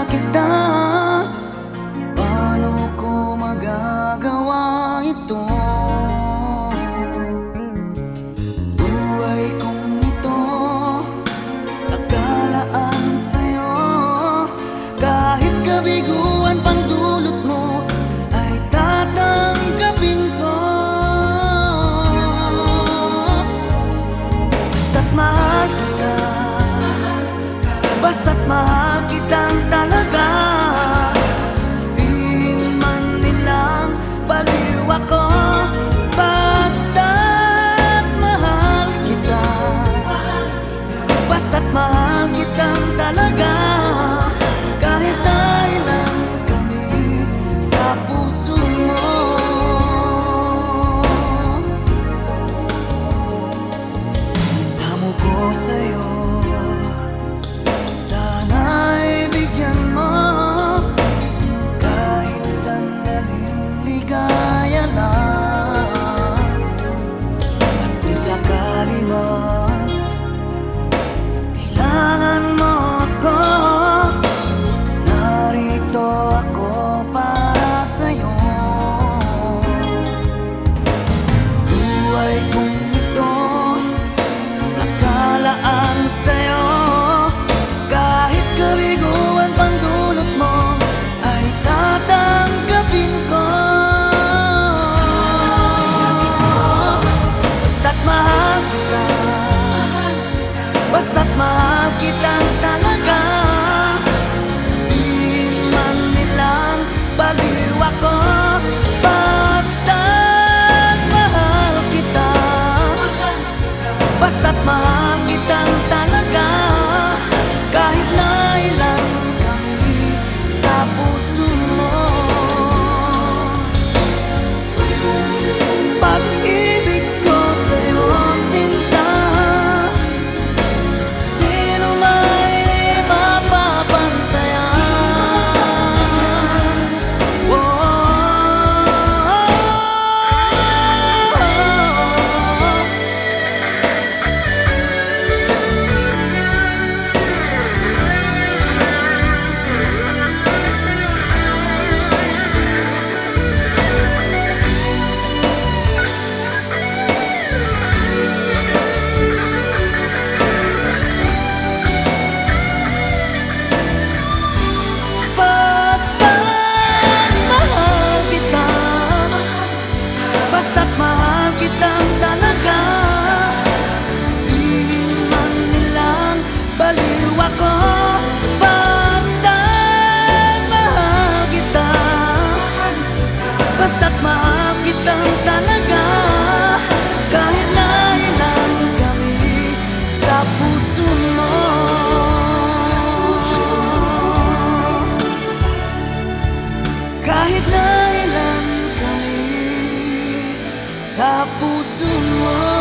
kita. Paano ko magagawa ito? Buhay kong ito nakalaan sa'yo. Kahit kabiguan pang dulot mo ay tatanggapin ko. Basta't mahal kita, basta't mahal kitang talaga. Sabihin man nilang baliw ako, basta't mahal kita, basta't mahal kitang talaga. Kahit na ilan kami sa puso mo. Isama ko sa'yo, sana'y bigyan mo kahit sandaling ligaya lang. At kung sakali man kailangan mo ako, narito ako para sa'yo. Buhay kong ito nakalaan sa'yo. Kahit kabiguan pang dulot mo ay tatanggapin ko. Basta't mahal kita, basta't mahal kitang talaga. Sabihin man nilang baliw ako, basta't mahal kita, basta't mahal kitang talaga. Kahit na ilan kami sa puso mo. Pag-ibig ko sa'yo, sinta, sino may di mapapantayan. Basta't mahal kitang talaga. Sabihin man nilang baliw ako, basta't mahal kita, basta't mahal kitang talaga. Kahit na ilan kami sa puso mo. Kahit na ilan kami sa puso mo.